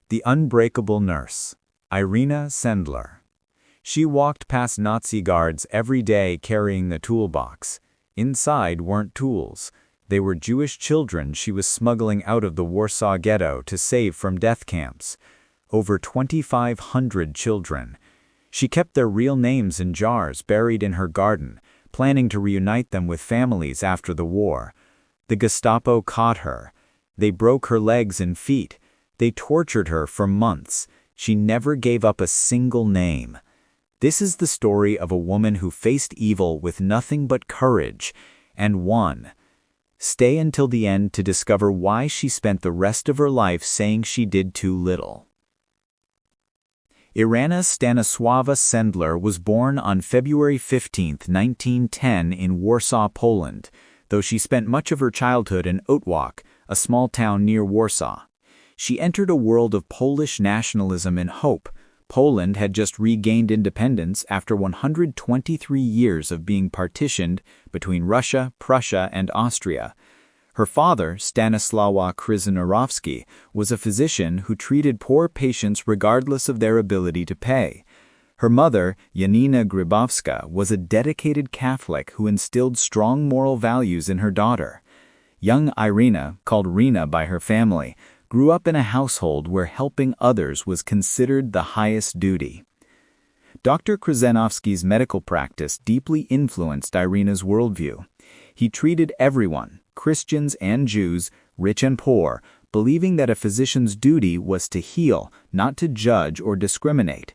The unbreakable nurse, Irina Sendler. She walked past Nazi guards every day carrying the toolbox. Inside weren't tools. They were Jewish children she was smuggling out of the Warsaw Ghetto to save from death camps. Over 2,500 children. She kept their real names in jars buried in her garden, planning to reunite them with families after the war. The Gestapo caught her. They broke her legs and feet. They tortured her for months. She never gave up a single name. This is the story of a woman who faced evil with nothing but courage, and won. Stay until the end to discover why she spent the rest of her life saying she did too little. Irina Stanisława Sendler was born on February 15, 1910 in Warsaw, Poland, though she spent much of her childhood in Otwock, a small town near Warsaw. She entered a world of Polish nationalism and hope. Poland had just regained independence after 123 years of being partitioned between Russia, Prussia, and Austria. Her father, Stanisław Krzyżanowski, was a physician who treated poor patients regardless of their ability to pay. Her mother, Janina Grybowska, was a dedicated Catholic who instilled strong moral values in her daughter. Young Irina, called Rina by her family, grew up in a household where helping others was considered the highest duty. Dr. Krzyżanowski's medical practice deeply influenced Irina's worldview. He treated everyone, Christians and Jews, rich and poor, believing that a physician's duty was to heal, not to judge or discriminate.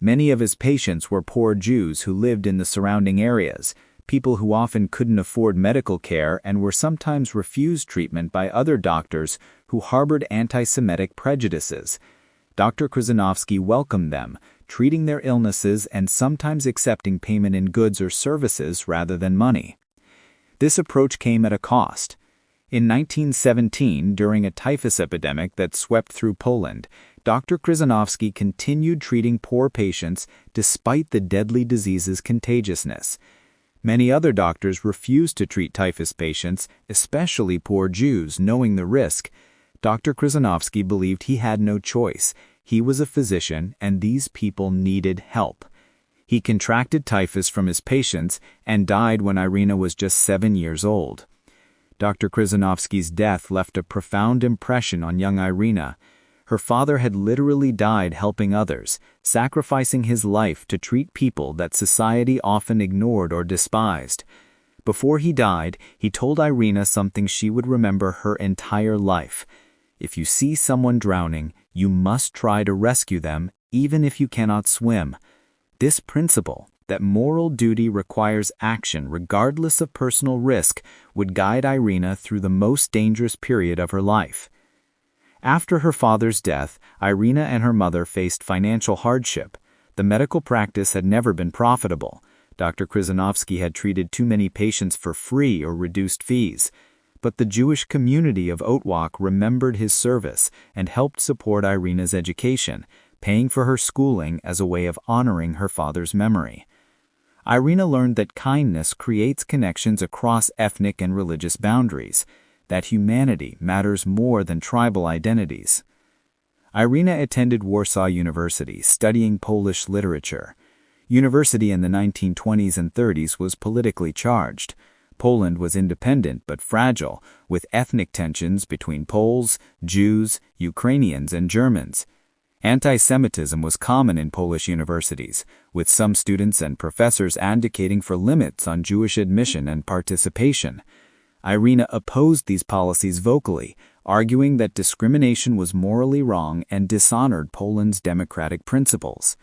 Many of his patients were poor Jews who lived in the surrounding areas, people who often couldn't afford medical care and were sometimes refused treatment by other doctors who harbored anti-Semitic prejudices. Dr. Krzyżanowski welcomed them, treating their illnesses and sometimes accepting payment in goods or services rather than money. This approach came at a cost. In 1917, during a typhus epidemic that swept through Poland, Dr. Krzyżanowski continued treating poor patients despite the deadly disease's contagiousness. Many other doctors refused to treat typhus patients, especially poor Jews, knowing the risk. Dr. Krzyżanowski believed he had no choice. He was a physician, and these people needed help. He contracted typhus from his patients and died when Irina was just 7 years old. Dr. Krzyżanowski's death left a profound impression on young Irina. Her father had literally died helping others, sacrificing his life to treat people that society often ignored or despised. Before he died, he told Irina something she would remember her entire life. If you see someone drowning, you must try to rescue them, even if you cannot swim. This principle, that moral duty requires action regardless of personal risk, would guide Irina through the most dangerous period of her life. After her father's death, Irina and her mother faced financial hardship. The medical practice had never been profitable. Dr. Krzyżanowski had treated too many patients for free or reduced fees. But the Jewish community of Otwock remembered his service and helped support Irina's education, paying for her schooling as a way of honoring her father's memory. Irina learned that kindness creates connections across ethnic and religious boundaries, that humanity matters more than tribal identities. Irina attended Warsaw University, studying Polish literature. University in the 1920s and 30s was politically charged. Poland was independent but fragile, with ethnic tensions between Poles, Jews, Ukrainians, and Germans. Anti-Semitism was common in Polish universities, with some students and professors advocating for limits on Jewish admission and participation. Irina opposed these policies vocally, arguing that discrimination was morally wrong and dishonored Poland's democratic principles.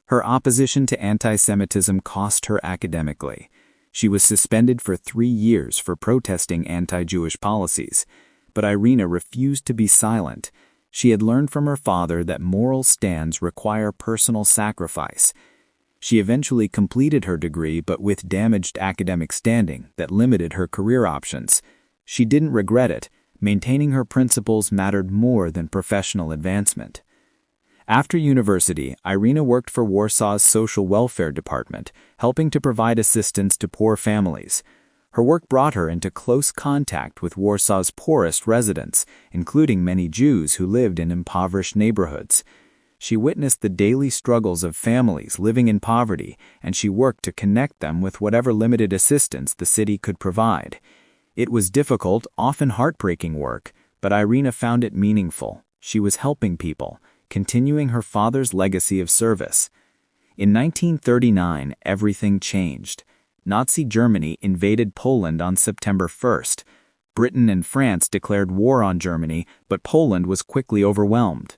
Her opposition to anti-Semitism cost her academically. She was suspended for 3 years for protesting anti-Jewish policies, but Irina refused to be silent. She had learned from her father that moral stands require personal sacrifice. She eventually completed her degree, but with damaged academic standing that limited her career options. She didn't regret it. Maintaining her principles mattered more than professional advancement. After university, Irina worked for Warsaw's social welfare department, helping to provide assistance to poor families. Her work brought her into close contact with Warsaw's poorest residents, including many Jews who lived in impoverished neighborhoods. She witnessed the daily struggles of families living in poverty, and she worked to connect them with whatever limited assistance the city could provide. It was difficult, often heartbreaking work, but Irina found it meaningful. She was helping people, continuing her father's legacy of service. In 1939, everything changed. Nazi Germany invaded Poland on September 1st. Britain and France declared war on Germany, but Poland was quickly overwhelmed.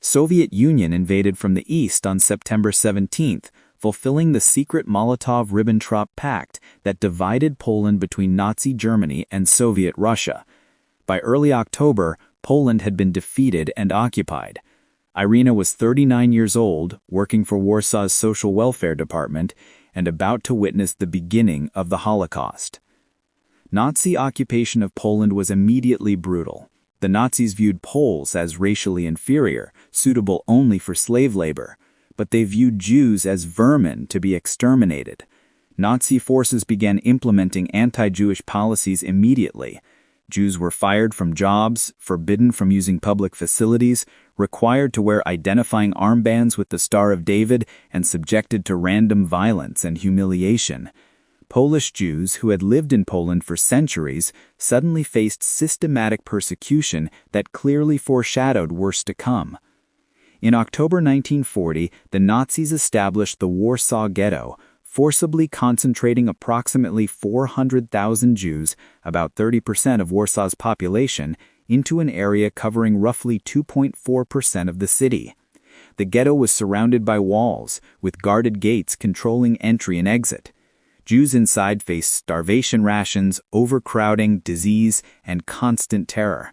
Soviet Union invaded from the east on September 17th, fulfilling the secret Molotov-Ribbentrop Pact that divided Poland between Nazi Germany and Soviet Russia. By early October, Poland had been defeated and occupied. Irina was 39 years old, working for Warsaw's social welfare department, and about to witness the beginning of the Holocaust. Nazi occupation of Poland was immediately brutal. The Nazis viewed Poles as racially inferior, suitable only for slave labor, but they viewed Jews as vermin to be exterminated. Nazi forces began implementing anti-Jewish policies immediately. Jews were fired from jobs, forbidden from using public facilities, required to wear identifying armbands with the Star of David, and subjected to random violence and humiliation. Polish Jews who had lived in Poland for centuries suddenly faced systematic persecution that clearly foreshadowed worse to come. In October 1940, the Nazis established the Warsaw Ghetto, forcibly concentrating approximately 400,000 Jews, about 30% of Warsaw's population, into an area covering roughly 2.4% of the city. The ghetto was surrounded by walls, with guarded gates controlling entry and exit. Jews inside faced starvation rations, overcrowding, disease, and constant terror.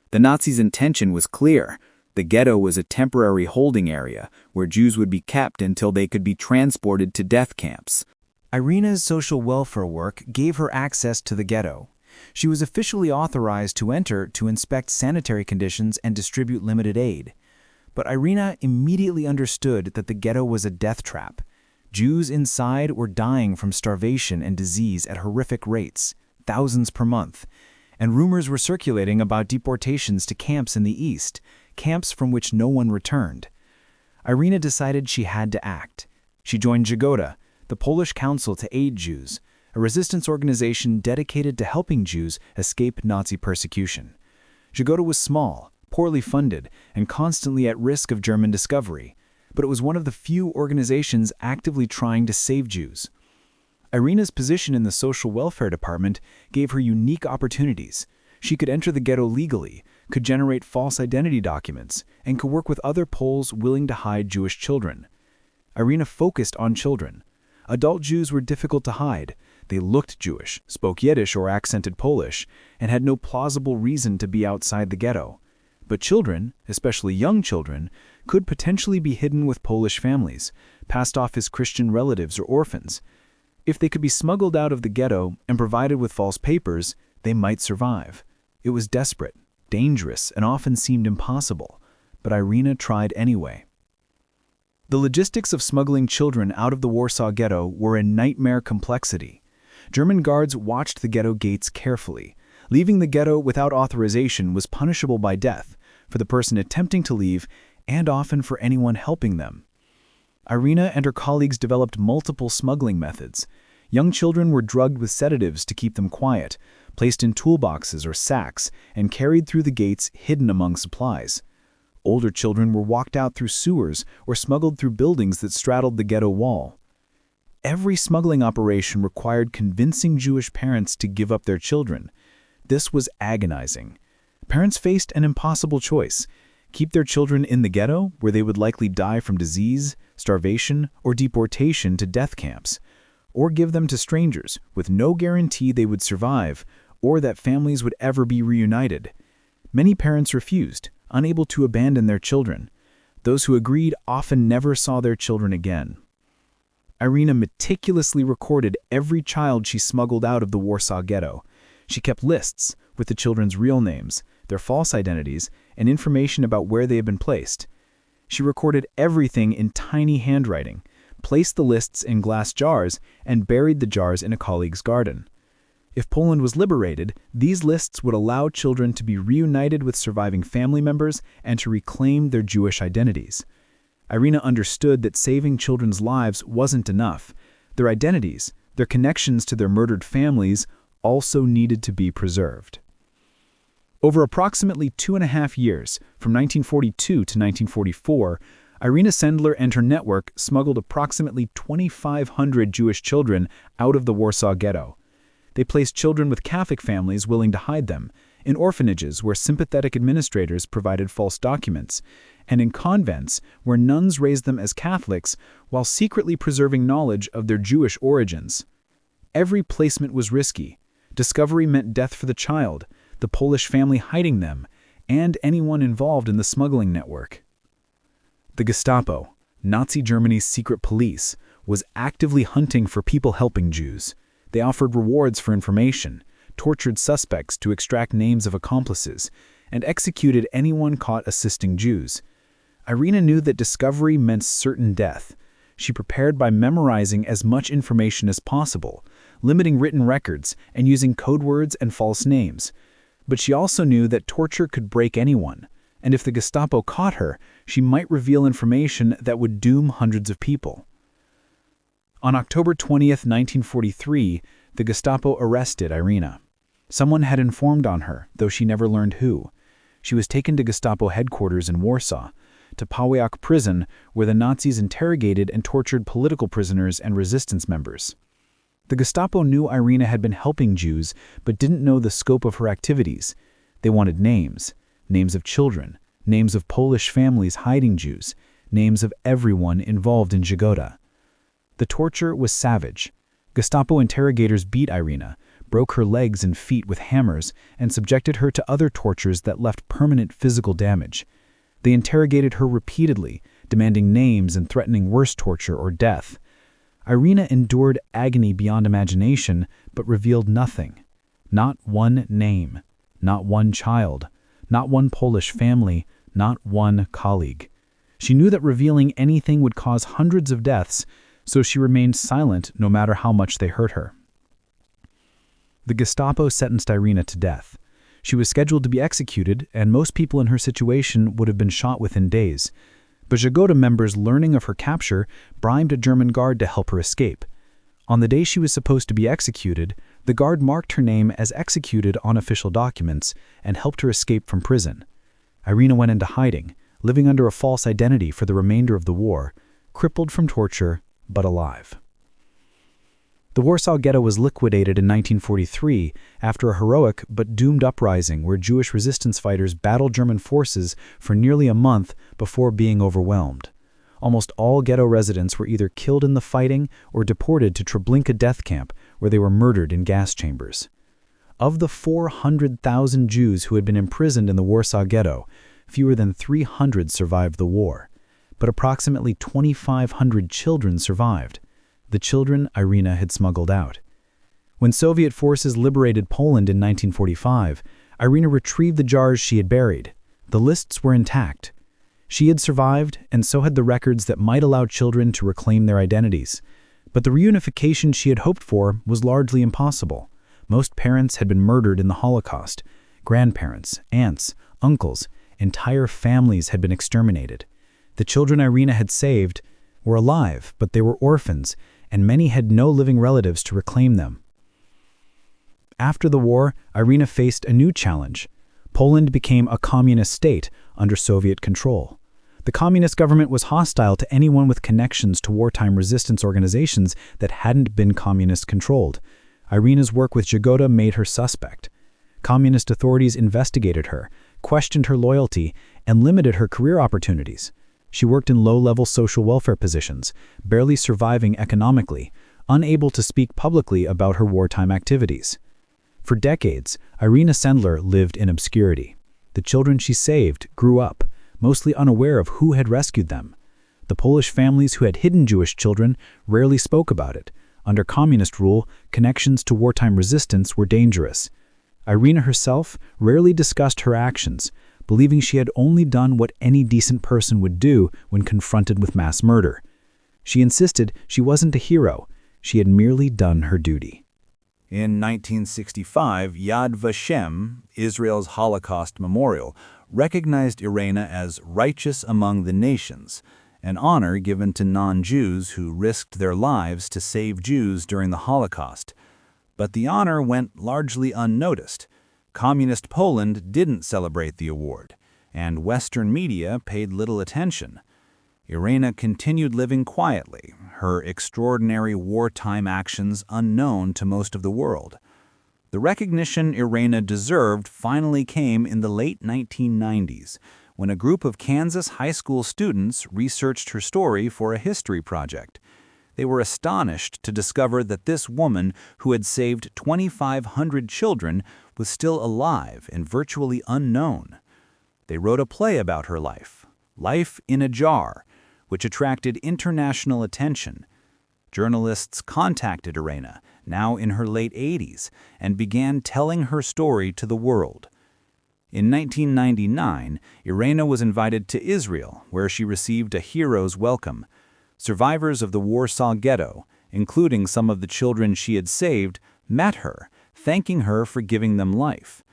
The Nazis' intention was clear. The ghetto was a temporary holding area where Jews would be kept until they could be transported to death camps. Irina's social welfare work gave her access to the ghetto. She was officially authorized to enter to inspect sanitary conditions and distribute limited aid. But Irina immediately understood that the ghetto was a death trap. Jews inside were dying from starvation and disease at horrific rates, thousands per month, and rumors were circulating about deportations to camps in the east, camps from which no one returned. Irina decided she had to act. She joined Jagoda, the Polish Council to Aid Jews, a resistance organization dedicated to helping Jews escape Nazi persecution. Jagoda was small, poorly funded, and constantly at risk of German discovery, but it was one of the few organizations actively trying to save Jews. Irina's position in the social welfare department gave her unique opportunities. She could enter the ghetto legally, could generate false identity documents, and could work with other Poles willing to hide Jewish children. Irina focused on children. Adult Jews were difficult to hide. They looked Jewish, spoke Yiddish or accented Polish, and had no plausible reason to be outside the ghetto. But children, especially young children, could potentially be hidden with Polish families, passed off as Christian relatives or orphans. If they could be smuggled out of the ghetto and provided with false papers, they might survive. It was desperate, dangerous, and often seemed impossible, but Irina tried anyway. The logistics of smuggling children out of the Warsaw Ghetto were a nightmare complexity. German guards watched the ghetto gates carefully. Leaving the ghetto without authorization was punishable by death for the person attempting to leave and often for anyone helping them. Irina and her colleagues developed multiple smuggling methods. Young children were drugged with sedatives to keep them quiet, placed in toolboxes or sacks, and carried through the gates hidden among supplies. Older children were walked out through sewers or smuggled through buildings that straddled the ghetto wall. Every smuggling operation required convincing Jewish parents to give up their children. This was agonizing. Parents faced an impossible choice: keep their children in the ghetto, where they would likely die from disease, starvation, or deportation to death camps, or give them to strangers with no guarantee they would survive or that families would ever be reunited. Many parents refused, unable to abandon their children. Those who agreed often never saw their children again. Irina meticulously recorded every child she smuggled out of the Warsaw Ghetto. She kept lists with the children's real names, their false identities, and information about where they had been placed. She recorded everything in tiny handwriting, placed the lists in glass jars, and buried the jars in a colleague's garden. If Poland was liberated, these lists would allow children to be reunited with surviving family members and to reclaim their Jewish identities. Irina understood that saving children's lives wasn't enough. Their identities, their connections to their murdered families, also needed to be preserved. Over approximately 2.5 years, from 1942 to 1944, Irina Sendler and her network smuggled approximately 2,500 Jewish children out of the Warsaw Ghetto. They placed children with Catholic families willing to hide them, in orphanages where sympathetic administrators provided false documents, and in convents where nuns raised them as Catholics while secretly preserving knowledge of their Jewish origins. Every placement was risky. Discovery meant death for the child, the Polish family hiding them, and anyone involved in the smuggling network. The Gestapo, Nazi Germany's secret police, was actively hunting for people helping Jews. They offered rewards for information, tortured suspects to extract names of accomplices, and executed anyone caught assisting Jews. Irina knew that discovery meant certain death. She prepared by memorizing as much information as possible, limiting written records, and using code words and false names. But she also knew that torture could break anyone, and if the Gestapo caught her, she might reveal information that would doom hundreds of people. On October 20th, 1943, the Gestapo arrested Irina. Someone had informed on her, though she never learned who. She was taken to Gestapo headquarters in Warsaw, to Pawiak prison, where the Nazis interrogated and tortured political prisoners and resistance members. The Gestapo knew Irina had been helping Jews, but didn't know the scope of her activities. They wanted names of children, names of Polish families hiding Jews, names of everyone involved in Jagoda. The torture was savage. Gestapo interrogators beat Irina, broke her legs and feet with hammers, and subjected her to other tortures that left permanent physical damage. They interrogated her repeatedly, demanding names and threatening worse torture or death. Irina endured agony beyond imagination, but revealed nothing. Not one name, not one child, not one Polish family, not one colleague. She knew that revealing anything would cause hundreds of deaths, so she remained silent no matter how much they hurt her. The Gestapo sentenced Irina to death. She was scheduled to be executed, and most people in her situation would have been shot within days. But Jagoda members, learning of her capture, bribed a German guard to help her escape. On the day she was supposed to be executed, the guard marked her name as executed on official documents and helped her escape from prison. Irina went into hiding, living under a false identity for the remainder of the war, crippled from torture, but alive. The Warsaw Ghetto was liquidated in 1943 after a heroic but doomed uprising where Jewish resistance fighters battled German forces for nearly a month before being overwhelmed. Almost all ghetto residents were either killed in the fighting or deported to Treblinka death camp, where they were murdered in gas chambers. Of the 400,000 Jews who had been imprisoned in the Warsaw Ghetto, fewer than 300 survived the war, but approximately 2,500 children survived. The children Irina had smuggled out. When Soviet forces liberated Poland in 1945, Irina retrieved the jars she had buried. The lists were intact. She had survived, and so had the records that might allow children to reclaim their identities. But the reunification she had hoped for was largely impossible. Most parents had been murdered in the Holocaust. Grandparents, aunts, uncles, entire families had been exterminated. The children Irina had saved were alive, but they were orphans, and many had no living relatives to reclaim them. After the war, Irina faced a new challenge. Poland became a communist state under Soviet control. The communist government was hostile to anyone with connections to wartime resistance organizations that hadn't been communist-controlled. Irina's work with Jagoda made her suspect. Communist authorities investigated her, questioned her loyalty, and limited her career opportunities. She worked in low-level social welfare positions, barely surviving economically, unable to speak publicly about her wartime activities. For decades, Irina Sendler lived in obscurity. The children she saved grew up, mostly unaware of who had rescued them. The Polish families who had hidden Jewish children rarely spoke about it. Under communist rule, connections to wartime resistance were dangerous. Irina herself rarely discussed her actions, believing she had only done what any decent person would do when confronted with mass murder. She insisted she wasn't a hero, she had merely done her duty. In 1965, Yad Vashem, Israel's Holocaust memorial, recognized Irina as righteous among the nations, an honor given to non-Jews who risked their lives to save Jews during the Holocaust. But the honor went largely unnoticed. Communist Poland didn't celebrate the award, and Western media paid little attention. Irina continued living quietly, her extraordinary wartime actions unknown to most of the world. The recognition Irina deserved finally came in the late 1990s, when a group of Kansas high school students researched her story for a history project. They were astonished to discover that this woman, who had saved 2,500 children, was still alive and virtually unknown. They wrote a play about her life, Life in a Jar, which attracted international attention. Journalists contacted Irina, now in her late 80s, and began telling her story to the world. In 1999, Irina was invited to Israel, where she received a hero's welcome. Survivors of the Warsaw Ghetto, including some of the children she had saved, met her, thanking her for giving them life.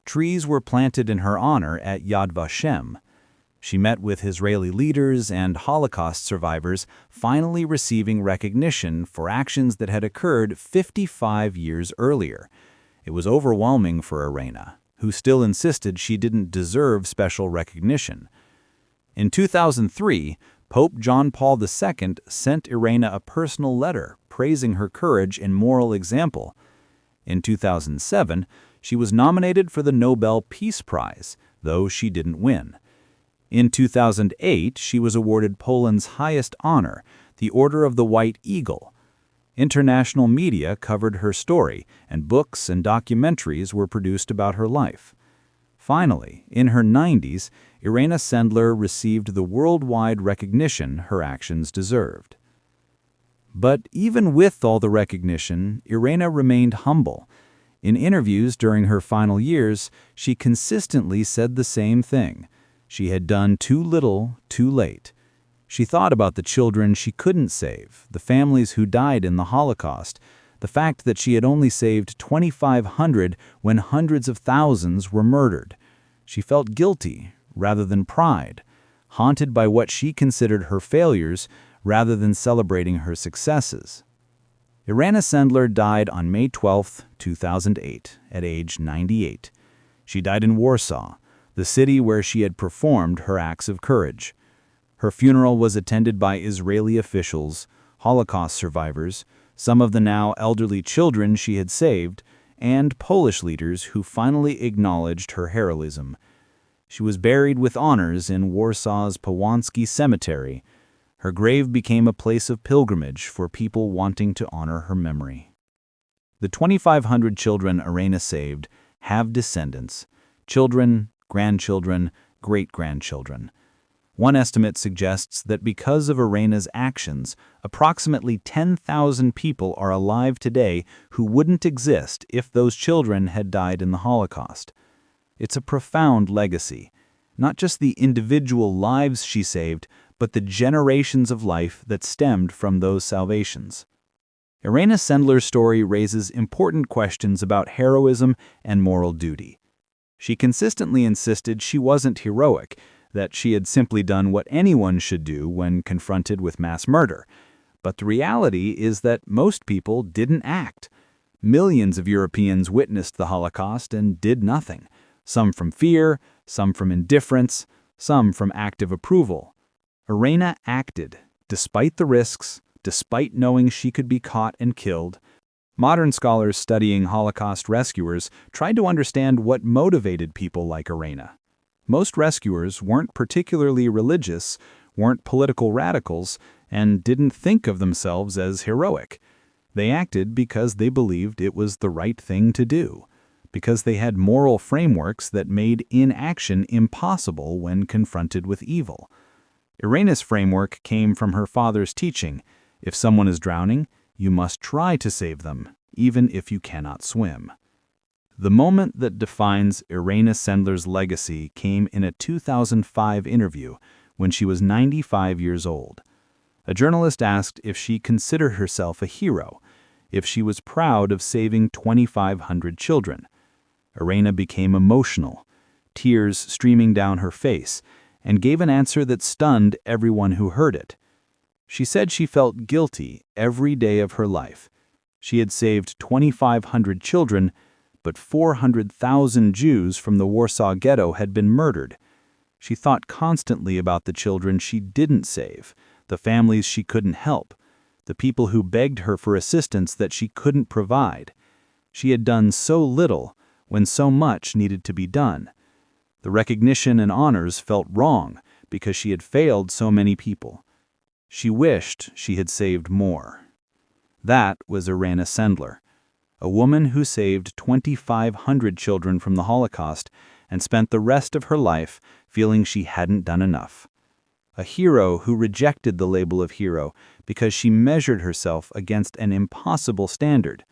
Trees were planted in her honor at Yad Vashem. She met with Israeli leaders and Holocaust survivors, finally receiving recognition for actions that had occurred 55 years earlier. It was overwhelming for Irina, who still insisted she didn't deserve special recognition. In 2003, Pope John Paul II sent Irina a personal letter praising her courage and moral example. In 2007, she was nominated for the Nobel Peace Prize, though she didn't win. In 2008, she was awarded Poland's highest honor, the Order of the White Eagle. International media covered her story, and books and documentaries were produced about her life. Finally, in her 90s, Irina Sendler received the worldwide recognition her actions deserved. But even with all the recognition, Irina remained humble. In interviews during her final years, she consistently said the same thing. She had done too little, too late. She thought about the children she couldn't save, the families who died in the Holocaust, the fact that she had only saved 2,500 when hundreds of thousands were murdered. She felt guilty rather than pride, haunted by what she considered her failures rather than celebrating her successes. Irina Sendler died on May 12, 2008, at age 98. She died in Warsaw, the city where she had performed her acts of courage. Her funeral was attended by Israeli officials, Holocaust survivors, some of the now elderly children she had saved, and Polish leaders who finally acknowledged her heroism. She was buried with honors in Warsaw's Połański Cemetery. Her grave became a place of pilgrimage for people wanting to honor her memory. The 2,500 children Irina saved have descendants: children, grandchildren, great-grandchildren. One estimate suggests that because of Irina's actions, approximately 10,000 people are alive today who wouldn't exist if those children had died in the Holocaust. It's a profound legacy, not just the individual lives she saved, but the generations of life that stemmed from those salvations. Irina Sendler's story raises important questions about heroism and moral duty. She consistently insisted she wasn't heroic, that she had simply done what anyone should do when confronted with mass murder. But the reality is that most people didn't act. Millions of Europeans witnessed the Holocaust and did nothing, some from fear, some from indifference, some from active approval. Irina acted, despite the risks, despite knowing she could be caught and killed. Modern scholars studying Holocaust rescuers tried to understand what motivated people like Irina. Most rescuers weren't particularly religious, weren't political radicals, and didn't think of themselves as heroic. They acted because they believed it was the right thing to do, because they had moral frameworks that made inaction impossible when confronted with evil. Irina's framework came from her father's teaching: if someone is drowning, you must try to save them, even if you cannot swim. The moment that defines Irina Sendler's legacy came in a 2005 interview when she was 95 years old. A journalist asked if she considered herself a hero. if she was proud of saving 2,500 children. Irina became emotional, tears streaming down her face, and gave an answer that stunned everyone who heard it. She said she felt guilty every day of her life. She had saved 2,500 children, but 400,000 Jews from the Warsaw Ghetto had been murdered. She thought constantly about the children she didn't save, the families she couldn't help, the people who begged her for assistance that she couldn't provide. She had done so little when so much needed to be done. The recognition and honors felt wrong because she had failed so many people. She wished she had saved more. That was Irina Sendler, a woman who saved 2,500 children from the Holocaust and spent the rest of her life feeling she hadn't done enough. A hero who rejected the label of hero because she measured herself against an impossible standard.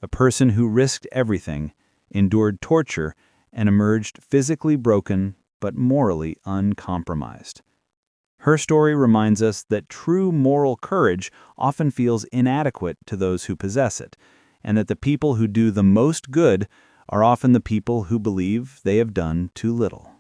A person who risked everything, endured torture, and emerged physically broken but morally uncompromised. Her story reminds us that true moral courage often feels inadequate to those who possess it, and that the people who do the most good are often the people who believe they have done too little.